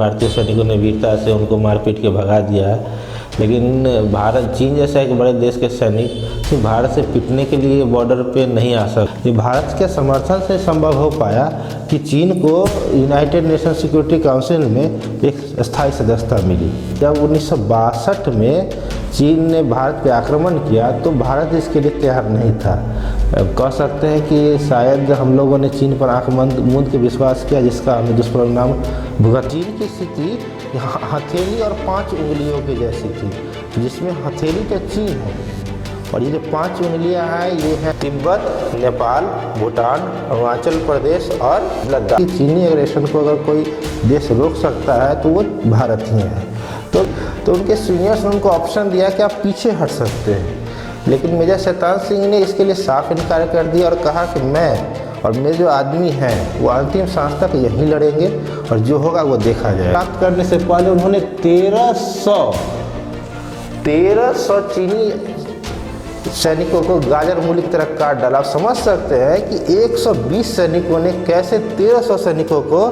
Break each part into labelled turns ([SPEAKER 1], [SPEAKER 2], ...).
[SPEAKER 1] भारतीय सैनिकों ने वीरता से उनको मार पीट के भगा दिया है। लेकिन चीन जैसा एक बड़े देश के सैनिक सिर्फ भारत से पिटने के लिए बॉर्डर पे नहीं आ सकते। ये भारत के समर्थन से संभव हो पाया कि चीन को यूनाइटेड नेशन सिक्योरिटी काउंसिल में एक स्थायी सदस्यता मिली। जब 1962 में चीन ने भारत पे आक्रमण किया तो भारत इसके लिए तैयार नहीं था। कह सकते हैं कि शायद हम लोगों ने चीन पर आंख मूंद के विश्वास किया, जिसका हमें दुष्परिणाम भुगत। चीन की स्थिति हथेली और 5 उंगलियों की जैसी थी, जिसमें हथेली तो चीन है और ये जो 5 उंगलियां हैं ये हैं तिब्बत, नेपाल, भूटान, अरुणाचल प्रदेश और लद्दाख। चीनी एग्रेशन को अगर कोई देश रोक सकता है तो वो भारत ही है। तो उनके सीनियर्स ने उनको ऑप्शन दिया कि आप पीछे हट सकते हैं, लेकिन मेजर शैतान सिंह ने इसके लिए साफ इनकार कर दिया और कहा कि मैं और मेरे जो आदमी हैं वो अंतिम सांस तक यहीं लड़ेंगे और जो होगा वो देखा जाएगा। प्राप्त करने से पहले उन्होंने 1300 चीनी सैनिकों को गाजर मूली की तरह काट डाला। आप समझ सकते हैं कि 120 सैनिकों ने कैसे 1300 सैनिकों को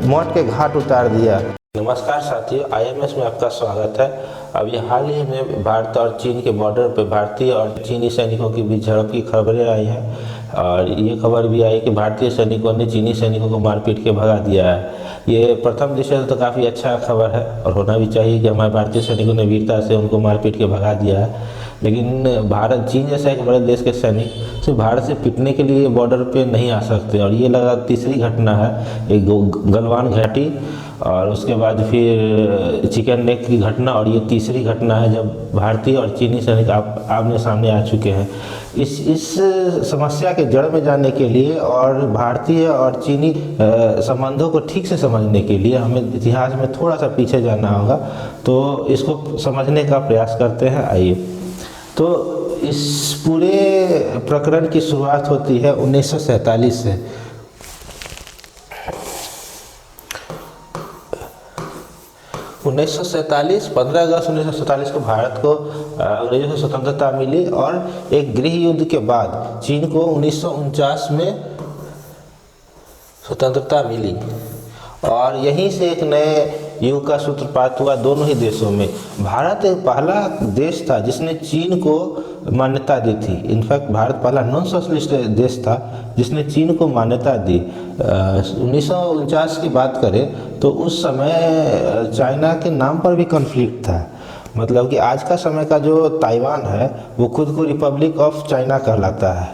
[SPEAKER 1] मौत के घाट उतार दिया। नमस्कार साथियों, IMS में आपका स्वागत है। अभी हाल ही में भारत और चीन के बॉर्डर पर भारतीय और चीनी सैनिकों के बीच झड़प की खबरें आई हैं और ये खबर भी आई कि भारतीय सैनिकों ने चीनी सैनिकों को मार पीट के भगा दिया है। ये प्रथम दृष्टया तो काफ़ी अच्छा खबर है और होना भी चाहिए कि हमारे भारतीय सैनिकों ने वीरता से उनको मार पीट के भगा दिया है। लेकिन चीन जैसा एक बड़े देश के सैनिक सिर्फ भारत से पिटने के लिए बॉर्डर पे नहीं आ सकते और ये लगा तीसरी घटना है। एक गलवान घाटी और उसके बाद फिर चिकन नेक की घटना और ये तीसरी घटना है जब भारतीय और चीनी सैनिक आमने सामने आ चुके हैं। इस समस्या के जड़ में जाने के लिए और भारतीय और चीनी संबंधों को ठीक से समझने के लिए हमें इतिहास में थोड़ा सा पीछे जाना होगा, तो इसको समझने का प्रयास करते हैं। आइए, तो इस पूरे प्रकरण की शुरुआत होती है 1947 से। 15 अगस्त 1947 को भारत को अंग्रेजों से स्वतंत्रता मिली और एक गृह युद्ध के बाद चीन को 1949 में स्वतंत्रता मिली और यहीं से एक नए युग का सूत्रपात हुआ दोनों ही देशों में। भारत एक पहला देश था जिसने चीन को मान्यता दी थी। इनफैक्ट भारत पहला नॉन सोशलिस्ट देश था जिसने चीन को मान्यता दी। 1949 की बात करें तो उस समय चाइना के नाम पर भी कॉन्फ्लिक्ट था। मतलब कि आज का समय का जो ताइवान है वो खुद को रिपब्लिक ऑफ चाइना कहलाता है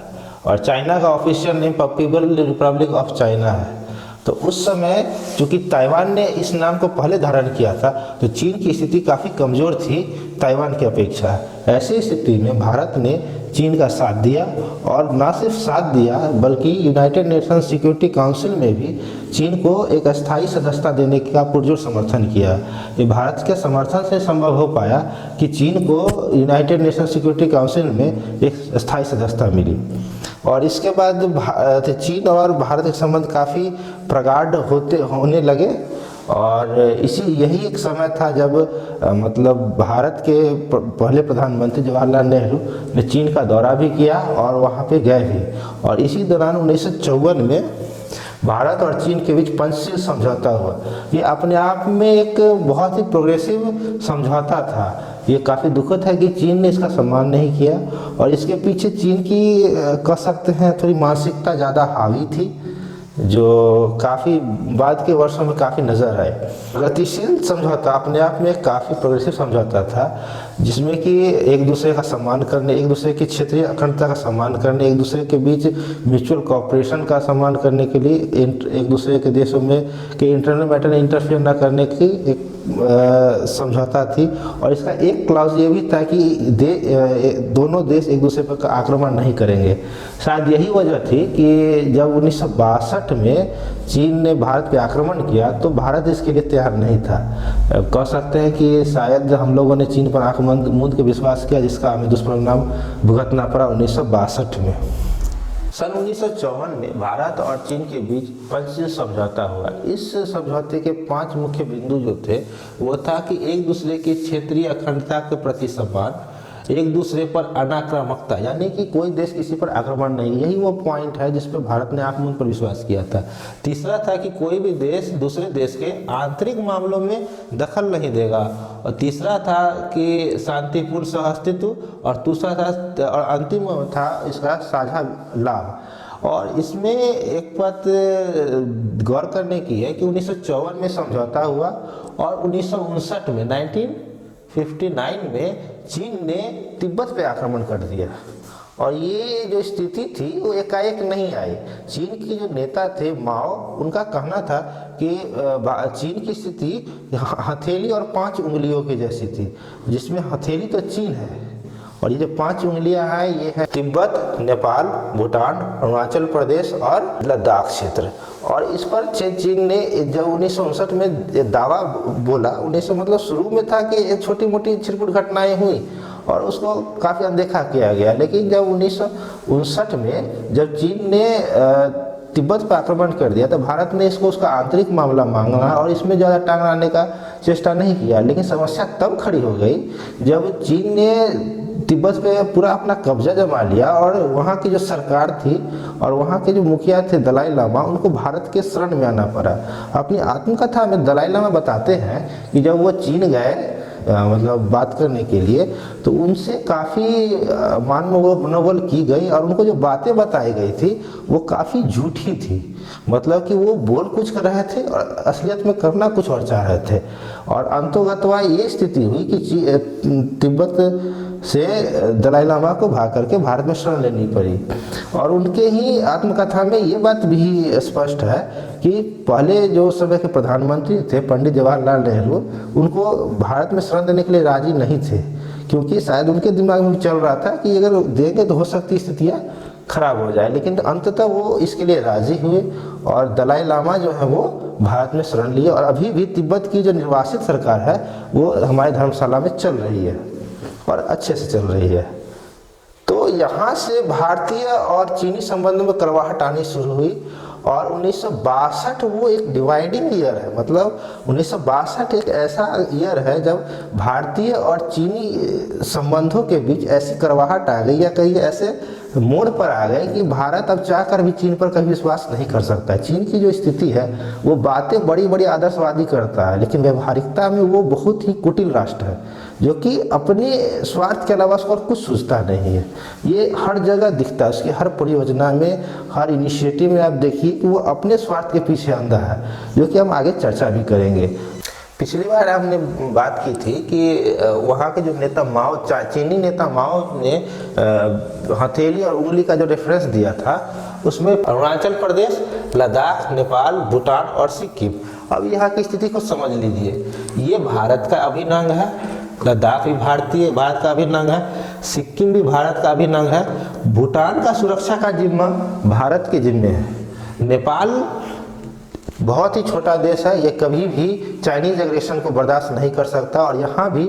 [SPEAKER 1] और चाइना का official name people Republic of China है। तो उस समय चूँकि ताइवान ने इस नाम को पहले धारण किया था तो चीन की स्थिति काफ़ी कमज़ोर थी ताइवान की अपेक्षा। ऐसी स्थिति में भारत ने चीन का साथ दिया और न सिर्फ साथ दिया बल्कि यूनाइटेड नेशन सिक्योरिटी काउंसिल में भी चीन को एक अस्थायी सदस्यता देने का पुरजोर समर्थन किया। ये भारत के समर्थन से संभव हो पाया कि चीन को यूनाइटेड नेशन सिक्योरिटी काउंसिल में एक स्थायी सदस्यता मिली और इसके बाद चीन और भारत के संबंध काफ़ी प्रगाढ़ होने लगे और यही एक समय था जब मतलब भारत के पहले प्रधानमंत्री जवाहरलाल नेहरू ने चीन का दौरा भी किया और वहाँ पे गए भी। और इसी दौरान 1954 में भारत और चीन के बीच पंचशील समझौता हुआ। ये अपने आप में एक बहुत ही प्रोग्रेसिव समझौता था। ये काफ़ी दुखद है कि चीन ने इसका सम्मान नहीं किया और इसके पीछे चीन की कह सकते हैं थोड़ी मानसिकता ज़्यादा हावी थी जो काफ़ी बाद के वर्षों में काफ़ी नज़र आए। गतिशील समझौता अपने आप में काफ़ी प्रोग्रेसिव समझौता था जिसमें कि एक दूसरे का सम्मान करने, एक दूसरे की क्षेत्रीय अखंडता का सम्मान करने, एक दूसरे के बीच म्यूचुअल कोऑपरेशन का सम्मान करने के लिए एक दूसरे के देशों में के इंटरनल मैटर में इंटरफेयर न करने की एक समझौता थी। और इसका एक क्लॉज ये भी था कि दोनों देश एक दूसरे पर आक्रमण नहीं करेंगे। शायद यही वजह थी कि जब 1962 में चीन ने भारत पे आक्रमण किया तो भारत इसके लिए तैयार नहीं था। कह सकते हैं कि शायद हम लोगों ने चीन पर आंख मूंद के विश्वास किया, जिसका हमें दुष्परिणाम भुगतना पड़ा 1962 में। सन 1954 में भारत और चीन के बीच पंचशील समझौता हुआ। इस समझौते के 5 मुख्य बिंदु जो थे वो था कि एक दूसरे की क्षेत्रीय अखंडता के प्रति सम्मान, एक दूसरे पर अनाक्रामकता, यानी कि कोई देश किसी पर आक्रमण नहीं, यही वो पॉइंट है जिस पर भारत ने आंख मूंद पर विश्वास किया था। तीसरा था कि कोई भी देश दूसरे देश के आंतरिक मामलों में दखल नहीं देगा, और तीसरा था कि शांतिपूर्ण सहअस्तित्व, और दूसरा था और अंतिम था इसका साझा लाभ। और इसमें एक बात गौर करने की है कि 1954 में समझौता हुआ और 1959 में 1959 में चीन ने तिब्बत पे आक्रमण कर दिया। और ये जो स्थिति थी वो एकाएक नहीं आई। चीन के जो नेता थे माओ, उनका कहना था कि चीन की स्थिति हथेली और 5 उंगलियों की जैसी थी, जिसमें हथेली तो चीन है और ये जो 5 उंगलियां हैं ये है तिब्बत, नेपाल, भूटान, अरुणाचल प्रदेश और लद्दाख क्षेत्र। और इस पर चीन ने जब 1959 में दावा बोला, 1900 मतलब शुरू में था कि छोटी मोटी छिटपुट घटनाएं हुई और उसको काफ़ी अनदेखा किया गया, लेकिन जब 1959 में जब चीन ने तिब्बत पर आक्रमण कर दिया तो भारत ने इसको उसका आंतरिक मामला मांगा और इसमें ज़्यादा टांग अड़ाने का चेष्टा नहीं किया। लेकिन समस्या तब खड़ी हो गई जब चीन ने तिब्बत पे पूरा अपना कब्जा जमा लिया और वहाँ की जो सरकार थी और वहाँ के जो मुखिया थे दलाई लामा, उनको भारत के शरण में आना पड़ा। अपनी आत्मकथा में दलाई लामा बताते हैं कि जब वो चीन गए मतलब बात करने के लिए, तो उनसे काफ़ी मान मनोबल की गई और उनको जो बातें बताई गई थी वो काफ़ी झूठी थी। मतलब कि वो बोल कुछ कर रहे थे और असलियत में करना कुछ और चाह रहे थे। और अंतोगत्वा ये स्थिति हुई कि तिब्बत से दलाई लामा को भाग करके भारत में शरण लेनी पड़ी। और उनके ही आत्मकथा में ये बात भी स्पष्ट है कि पहले जो समय के प्रधानमंत्री थे पंडित जवाहरलाल नेहरू, उनको भारत में शरण देने के लिए राजी नहीं थे, क्योंकि शायद उनके दिमाग में चल रहा था कि अगर देंगे तो हो सकती स्थितियाँ खराब हो जाए। लेकिन अंततः वो इसके लिए राजी हुए और दलाई लामा जो है वो भारत में शरण लिए और अभी भी तिब्बत की जो निर्वासित सरकार है वो हमारे धर्मशाला में चल रही है और अच्छे से चल रही है। तो यहाँ से भारतीय और चीनी संबंधों में कड़वाहट आनी शुरू हुई और 1962 वो एक डिवाइडिंग ईयर है। मतलब 1962 एक ऐसा ईयर है जब भारतीय और चीनी संबंधों के बीच ऐसी कड़वाहट आ गई या कहीं ऐसे मोड़ पर आ गए कि भारत अब चाहकर भी चीन पर कभी विश्वास नहीं कर सकता। चीन की जो स्थिति है वो बातें बड़ी बड़ी आदर्शवादी करता है, लेकिन व्यवहारिकता में वो बहुत ही कुटिल राष्ट्र है जो कि अपने स्वार्थ के अलावा उसको कुछ सोचता नहीं है। ये हर जगह दिखता है, उसकी हर परियोजना में, हर इनिशिएटिव में आप देखिए कि वो अपने स्वार्थ के पीछे अंधा है, जो कि हम आगे चर्चा भी करेंगे। पिछली बार हमने बात की थी कि वहाँ के जो नेता माओ, चीनी नेता माओ ने हथेली और उंगली का जो रेफरेंस दिया था उसमें अरुणाचल प्रदेश, लद्दाख, नेपाल, भूटान और सिक्किम। अब यहाँ की स्थिति को समझ लीजिए, ये भारत का अभिन्न अंग है, लद्दाख भी भारत का अभिन्न अंग है, सिक्किम भी भारत का अभिन्न अंग है, भूटान का सुरक्षा का जिम्मा भारत के जिम्मे है, नेपाल बहुत ही छोटा देश है, ये कभी भी चाइनीज एग्रेशन को बर्दाश्त नहीं कर सकता और यहाँ भी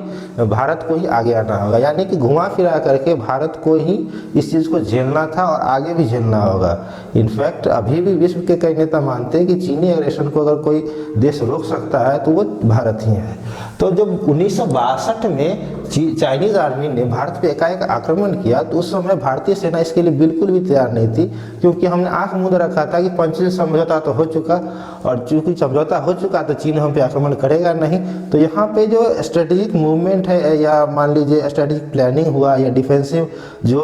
[SPEAKER 1] भारत को ही आगे आना होगा। यानी कि घुमा फिरा करके भारत को ही इस चीज़ को झेलना था और आगे भी झेलना होगा। इनफैक्ट अभी भी विश्व के कई नेता मानते हैं कि चीनी एग्रेशन को अगर कोई देश रोक सकता है तो वो भारत ही है। तो जब 1962 में चाइनीज़ आर्मी ने भारत पे एकाएक आक्रमण किया तो उस समय भारतीय सेना इसके लिए बिल्कुल भी तैयार नहीं थी, क्योंकि हमने आंख मूंद रखा था कि पंचशील समझौता तो हो चुका और चूंकि समझौता हो चुका तो चीन हम पे आक्रमण करेगा नहीं। तो यहाँ पे जो स्ट्रेटेजिक मूवमेंट है या मान लीजिए स्ट्रेटेजिक प्लानिंग हुआ या डिफेंसिव जो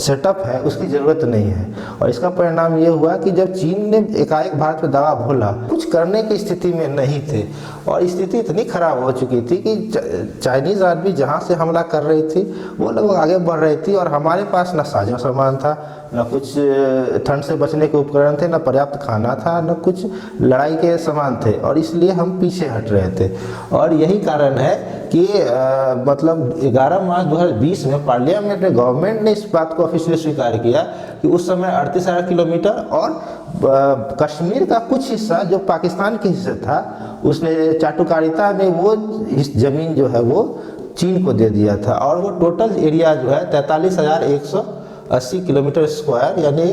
[SPEAKER 1] सेटअप है उसकी ज़रूरत नहीं है। और इसका परिणाम ये हुआ कि जब चीन ने एकाएक भारत पर दावा बोला, कुछ करने की स्थिति में नहीं थे और स्थिति इतनी खराब हो चुकी थी कि चाइनीज़ आर्मी जहाँ से हमला कर रही थी वो लोग आगे बढ़ रही थी और हमारे पास न साजो सामान था, न कुछ ठंड से बचने के उपकरण थे, न पर्याप्त खाना था, न कुछ लड़ाई के सामान थे और इसलिए हम पीछे हट रहे थे। और यही कारण है कि मतलब 11 मार्च 2020 में पार्लियामेंट में गवर्नमेंट ने इस बात को ऑफिशियली स्वीकार किया कि उस समय 38,000 किलोमीटर और कश्मीर का कुछ हिस्सा जो पाकिस्तान के हिस्से था उसने चाटुकारिता में वो इस ज़मीन जो है वो चीन को दे दिया था और वो टोटल एरिया जो है 43,180 किलोमीटर स्क्वायर, यानी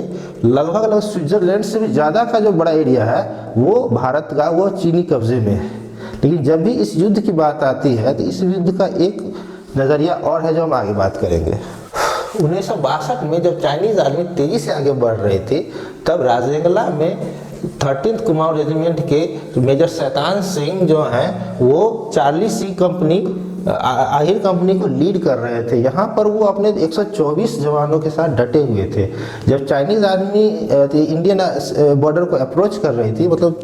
[SPEAKER 1] लगभग स्विट्जरलैंड से भी ज़्यादा का जो बड़ा एरिया है वो भारत का, वो चीनी कब्जे में है। लेकिन जब भी इस युद्ध की बात आती है तो इस युद्ध का एक नज़रिया और है जो हम आगे बात करेंगे। 1962 में जब चाइनीज़ आर्मी तेज़ी से आगे बढ़ रही थी, तब राजेंगला में 13th कुमाऊं रेजिमेंट के मेजर शैतान सिंह जो हैं वो चार्ली सी कंपनी आहिर कंपनी को लीड कर रहे थे। यहाँ पर वो अपने 124 जवानों के साथ डटे हुए थे। जब चाइनीज़ आर्मी इंडियन बॉर्डर को अप्रोच कर रही थी, मतलब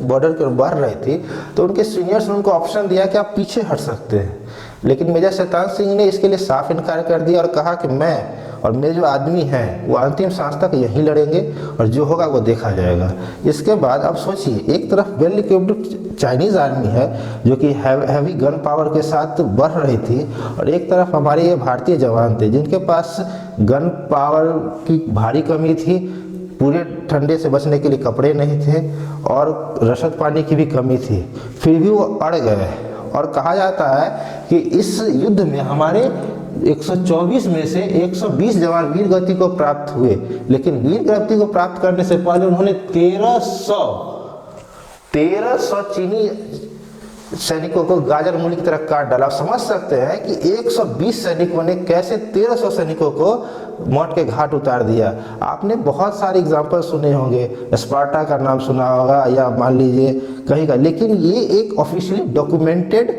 [SPEAKER 1] बॉर्डर की ओर बढ़ रही थी, तो उनके सीनियर्स ने उनको ऑप्शन दिया कि आप पीछे हट सकते हैं, लेकिन मेजर शैतान सिंह ने इसके लिए साफ इनकार कर दिया और कहा कि मैं और मेरे जो आदमी हैं वो अंतिम सांस तक यहीं लड़ेंगे और जो होगा वो देखा जाएगा। इसके बाद अब सोचिए, एक तरफ वेल इक्विप्ड चाइनीज़ आर्मी है जो कि हैवी गन पावर के साथ बढ़ रही थी, और एक तरफ हमारे ये भारतीय जवान थे जिनके पास गन पावर की भारी कमी थी, पूरे ठंडे से बचने के लिए कपड़े नहीं थे और रसद पानी की भी कमी थी, फिर भी वो अड़ गए। और कहा जाता है कि इस युद्ध में हमारे 124 में से 120 जवान वीर गति को प्राप्त हुए, लेकिन वीर गति को प्राप्त करने से पहले उन्होंने 1300 चीनी सैनिकों को गाजर मूली की तरह काट डाला। समझ सकते हैं कि 120 सैनिकों ने कैसे 1300 सैनिकों को मौत के घाट उतार दिया। आपने बहुत सारे एग्जाम्पल सुने होंगे, स्पार्टा का नाम सुना होगा या मान लीजिए कहीं का, लेकिन ये एक ऑफिशियली डॉक्यूमेंटेड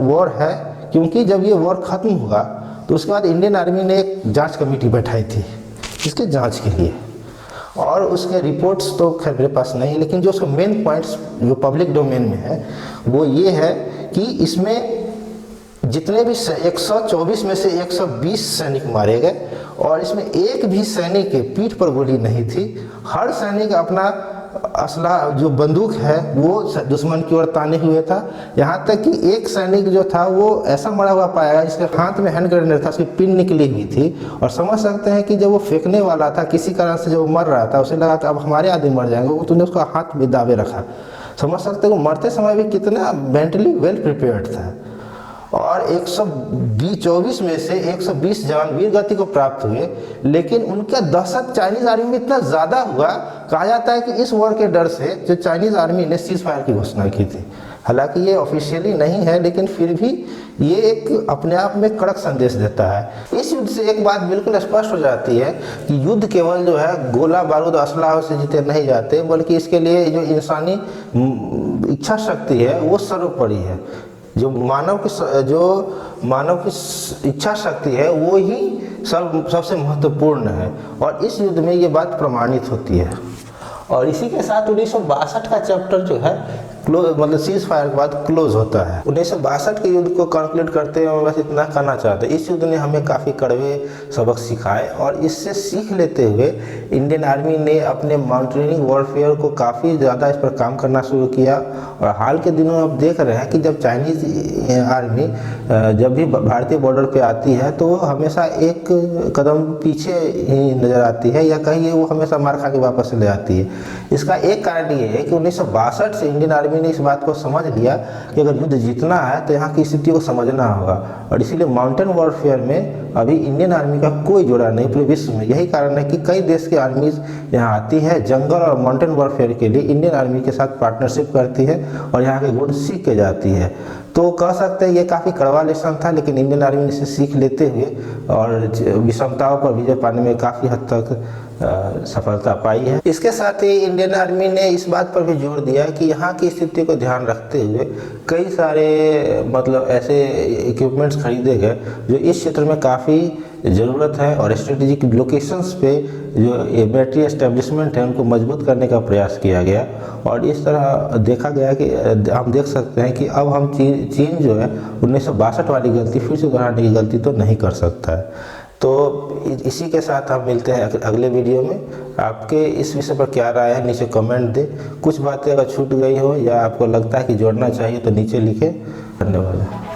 [SPEAKER 1] वॉर है, क्योंकि जब ये वॉर खत्म हुआ तो उसके बाद इंडियन आर्मी ने एक जांच कमेटी बैठाई थी इसके जांच के लिए, और उसके रिपोर्ट्स तो खैर मेरे पास नहीं है, लेकिन जो उसके मेन पॉइंट्स जो पब्लिक डोमेन में है वो ये है कि इसमें जितने भी 124 में से 120 सैनिक मारे गए, और इसमें एक भी सैनिक के पीठ पर गोली नहीं थी। हर सैनिक अपना असला जो बंदूक है वो दुश्मन की ओर ताने हुए था। यहाँ तक कि एक सैनिक जो था वो ऐसा मरा हुआ पाया गया जिसके हाथ में हैंड ग्रेनेड था, उसकी पिन निकली हुई थी, और समझ सकते हैं कि जब वो फेंकने वाला था किसी कारण से, जब वो मर रहा था उसे लगा कि अब हमारे आदमी मर जाएंगे, वो तूने उसका हाथ भी दावे रखा। समझ सकते हैं वो मरते समय भी कितना मेंटली वेल प्रिपेयर्ड था। और 124 में से 120 जवान वीर गति को प्राप्त हुए, लेकिन उनका दहशत चाइनीज़ आर्मी में इतना ज़्यादा हुआ, कहा जाता है कि इस वॉर के डर से जो चाइनीज़ आर्मी ने सीज फायर की घोषणा की थी। हालांकि ये ऑफिशियली नहीं है, लेकिन फिर भी ये एक अपने आप में कड़क संदेश देता है। इस युद्ध से एक बात बिल्कुल स्पष्ट हो जाती है कि युद्ध केवल जो है गोला बारूद असलाह से जीते नहीं जाते, बल्कि इसके लिए जो इंसानी इच्छा शक्ति है वो सर्वोपरि है। जो मानव की इच्छा शक्ति है वो ही सबसे महत्वपूर्ण है, और इस युद्ध में ये बात प्रमाणित होती है। और इसी के साथ 1962 का चैप्टर जो है मतलब सीज फायर के बाद क्लोज होता है। 1962 के युद्ध को कंक्लूड करते हुए बस इतना कहना चाहते हैं, इस युद्ध ने हमें काफ़ी कड़वे सबक सिखाए, और इससे सीख लेते हुए इंडियन आर्मी ने अपने माउंटेनियरिंग वॉरफेयर को काफ़ी ज़्यादा इस पर काम करना शुरू किया। और हाल के दिनों में आप देख रहे हैं कि जब चाइनीज़ आर्मी जब भी भारतीय बॉर्डर पर आती है तो वो हमेशा एक कदम पीछे ही नज़र आती है, या कहीं वो हमेशा मार खा के वापस ले आती है। इसका एक कारण ये है कि 1962 से इंडियन आर्मी ने इस बात को समझ लिया कि अगर युद्ध जीतना है तो यहाँ की स्थिति को समझना होगा, और इसीलिए माउंटेन वॉरफेयर में अभी इंडियन आर्मी का कोई जोड़ा नहीं पूरे विश्व में। यही कारण है कि कई देश की आर्मीज यहाँ आती है, जंगल और माउंटेन वॉरफेयर के लिए इंडियन आर्मी के साथ पार्टनरशिप करती है और यहाँ के गुण सीख के जाती है। तो कह सकते हैं ये काफ़ी कड़वा लेसन था, लेकिन इंडियन आर्मी ने इसे सीख लेते हुए और विषमताओं पर विजय पाने में काफ़ी हद तक सफलता पाई है। इसके साथ ही इंडियन आर्मी ने इस बात पर भी जोर दिया कि यहाँ की स्थिति को ध्यान रखते हुए कई सारे मतलब ऐसे इक्विपमेंट्स खरीदे गए जो इस क्षेत्र में काफ़ी ज़रूरत है, और स्ट्रेटेजिक लोकेशंस पे जो मिलिट्री एस्टेब्लिशमेंट है उनको मजबूत करने का प्रयास किया गया। और इस तरह देखा गया कि हम देख सकते हैं कि अब हम चीन जो है 1962 वाली गलती फिर से दोहराने की गलती तो नहीं कर सकता है। तो इसी के साथ हम मिलते हैं अगले वीडियो में। आपके इस विषय पर क्या राय है नीचे कमेंट दें। कुछ बातें अगर छूट गई हो या आपको लगता है कि जोड़ना चाहिए तो नीचे लिखें। धन्यवाद।